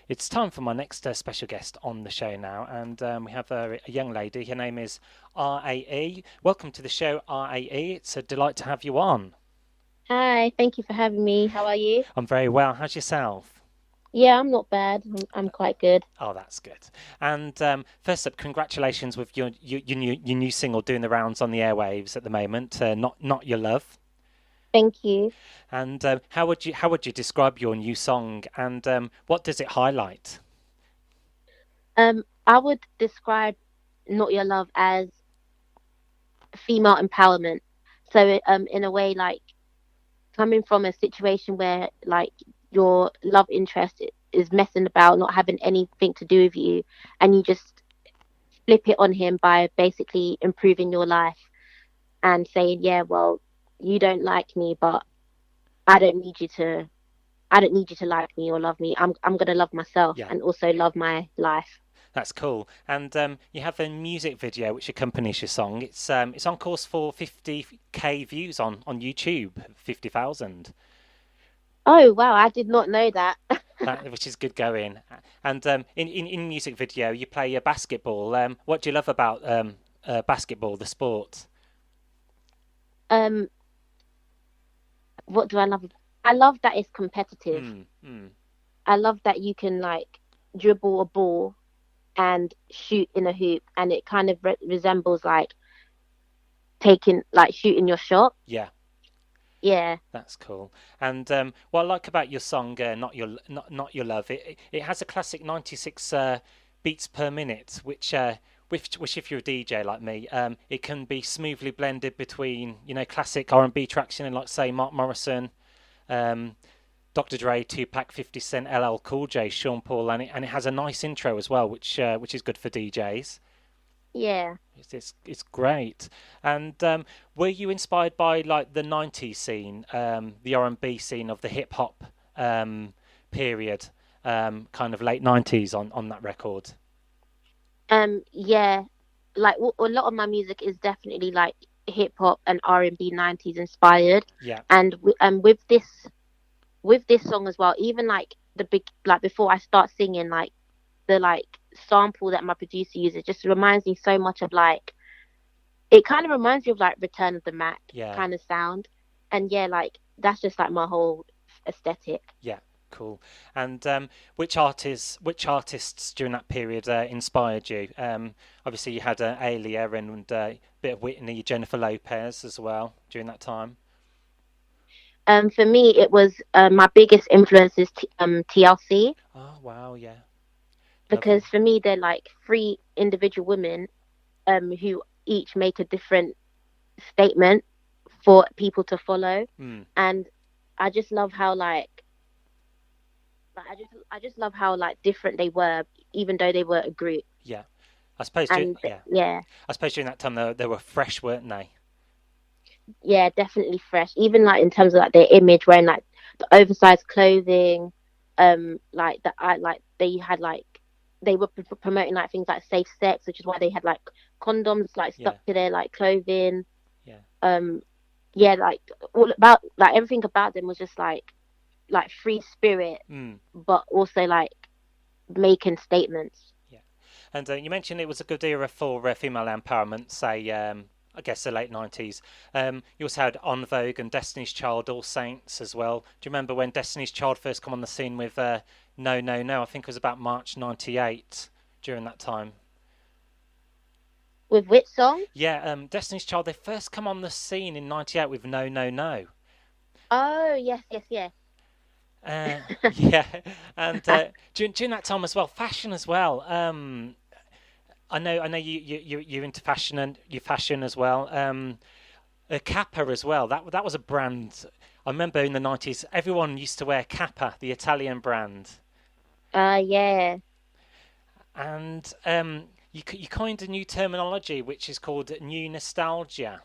It's time for my next special guest on the show now, and we have a young lady. Her name is R.A.E. Welcome to the show, R.A.E. It's a delight to have you on. Hi, thank you for having me. How are you? I'm very well. How's yourself? Yeah, I'm not bad. I'm quite good. Oh, that's good. And first up, congratulations with your new single doing the rounds on the airwaves at the moment. Not your love. Thank you. And how would you describe your new song? And what does it highlight? I would describe Not Your Love as female empowerment. So, in a way, like coming from a situation where like your love interest is messing about, not having anything to do with you, and you just flip it on him by basically improving your life and saying, yeah, well, you don't like me, but I don't need you to I don't need you to like me or love me. I'm gonna love myself Yeah. and also love my life. That's cool. And you have a music video which accompanies your song. It's on course for 50K views on YouTube, 50,000. Oh wow, I did not know that. Which is good going. And in music video, you play basketball. What do you love about basketball, the sport? um, what do I love? I love that it's competitive. Mm, mm, I love that you can like dribble a ball and shoot in a hoop, and it kind of resembles like taking like shooting your shot. yeah, Yeah, that's cool. And what I like about your song, not your love, it has a classic 96 beats per minute, which if you're a DJ like me, it can be smoothly blended between classic R&B tracks, like say Mark Morrison, um, Dr. Dre, Tupac, 50 Cent, LL Cool J, Sean Paul, and it has a nice intro as well, which is good for DJs. yeah. It's great. And were you inspired by like the '90s scene, the R&B scene of the hip hop period, kind of late '90s on that record? Yeah. Like a lot of my music is definitely like hip hop and R&B 90s inspired, Yeah, and with this song as well, even like the big like before I start singing, like the like sample that my producer uses just reminds me so much of like it kind of reminds me of like Return of the Mac yeah, kind of sound. And yeah, like that's just like my whole aesthetic. yeah. Cool. And which artists during that period inspired you? Obviously, you had Alia and a bit of Whitney, Jennifer Lopez as well during that time. For me, it was my biggest influence is TLC, Oh wow, yeah, because lovely. for me they're like three individual women who each make a different statement for people to follow. Hmm. And I just love how I just love how like different they were, even though they were a group. Yeah, I suppose. And Yeah, yeah, I suppose during that time they were fresh, weren't they? yeah, definitely fresh. Even like in terms of like their image, wearing like the oversized clothing, like that. I like they had like they were promoting like things like safe sex, which is why they had like condoms like stuck Yeah, to their like clothing. yeah, Um, yeah, like all about like everything about them was just like free spirit, mm, but also like making statements. yeah. And you mentioned it was a good era for female empowerment, say, I guess the late '90s. You also had On Vogue and Destiny's Child, All Saints as well. Do you remember when Destiny's Child first come on the scene with No, No, No? I think it was about March '98 during that time. With which song? Yeah, Destiny's Child, they first come on the scene in '98 with No, No, No. Oh yes, yes, yes. Yeah, and during that time as well, fashion as well. I know you're into fashion and you fashion as well. Kappa as well. That was a brand. I remember in the '90s, everyone used to wear Kappa, the Italian brand, Yeah. and you coined a new terminology which is called new nostalgia,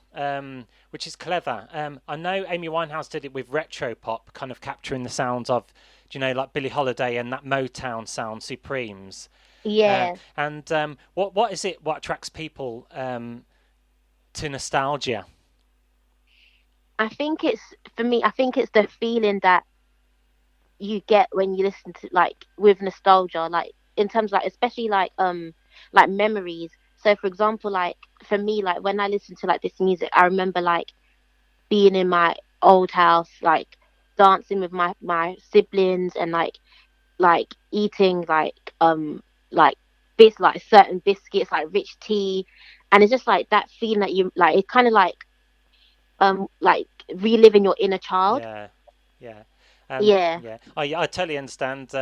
which is clever. I know Amy Winehouse did it with retro pop, kind of capturing the sounds of, like Billie Holiday and that Motown sound, Supremes. Yeah. And what is it? What attracts people to nostalgia? I think it's for me, I think it's the feeling that you get when you listen to like with nostalgia, like in terms like especially like memories. So for example, like for me, like when I listen to like this music, I remember like being in my old house, like dancing with my siblings and like eating like like certain biscuits, like rich tea, and it's just like that feeling that you like. It's kind of like reliving your inner child. Yeah, yeah, Yeah, yeah. I totally understand.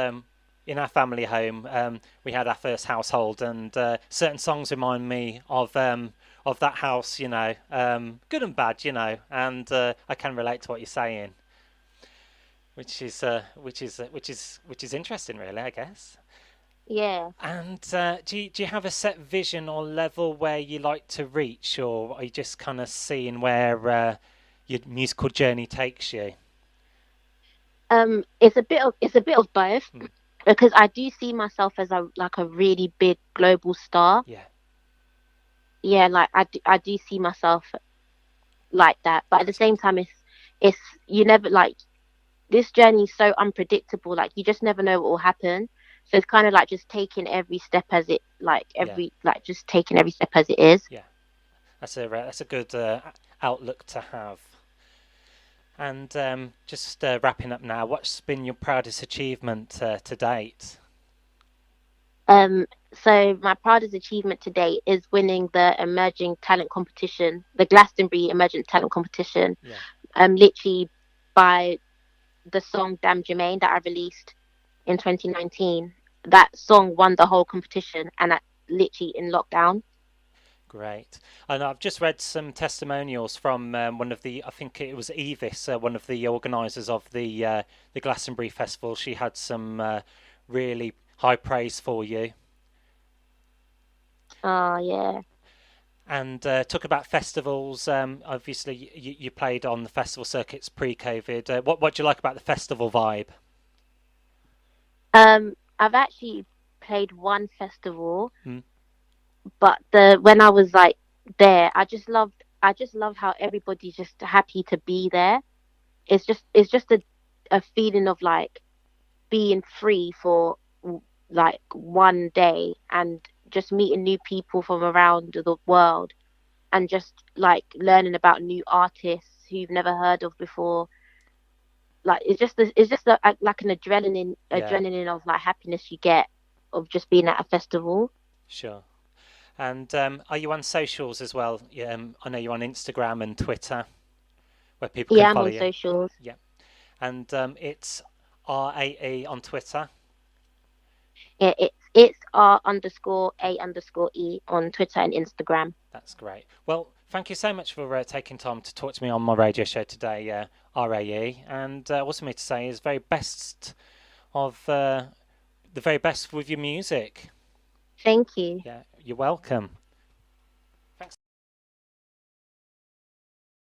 In our family home, we had our first household, and certain songs remind me of that house. Good and bad. And I can relate to what you're saying, which is interesting, really, I guess. yeah. And do you have a set vision or level where you like to reach, or are you just kind of seeing where your musical journey takes you? It's a bit of both Mm, because I do see myself as a really big global star. yeah, Yeah, like I do see myself like that, but at the that's good. same time, it's you never like this journey is so unpredictable. Like you just never know what will happen. So it's kind of like just taking every step as it like Yeah, every like just taking every step as it is. yeah. That's a good outlook to have. And just wrapping up now, what's been your proudest achievement to date? Um, so my proudest achievement to date is winning the emerging talent competition, the Glastonbury Emerging Talent Competition. Yeah, Literally by the song "Damn Jermaine" that I released in 2019. That song won the whole competition, and that literally in lockdown. great. And I've just read some testimonials from one of the, I think it was Evis, one of the organisers of the Glastonbury Festival. She had some really high praise for you. Oh yeah. And talk about festivals. Obviously, you played on the festival circuits pre-COVID. What do you like about the festival vibe? I've actually played one festival, Hmm? but the when I was like there, I just love how everybody's just happy to be there. It's just a feeling of like being free for like one day and just meeting new people from around the world and just like learning about new artists who you've never heard of before. Like like an adrenaline Yeah, adrenaline of like happiness you get of just being at a festival. sure. And are you on socials as well? I know you're on Instagram and Twitter, where people can Yeah, I'm follow on you. socials. Yeah, and it's R.A.E on Twitter. Yeah, it's R_A_E on Twitter and Instagram. That's great. Well, thank you so much for taking time to talk to me on my radio show today, R.A.E. And also me to say is the very best with your music. Thank you. Yeah, you're welcome.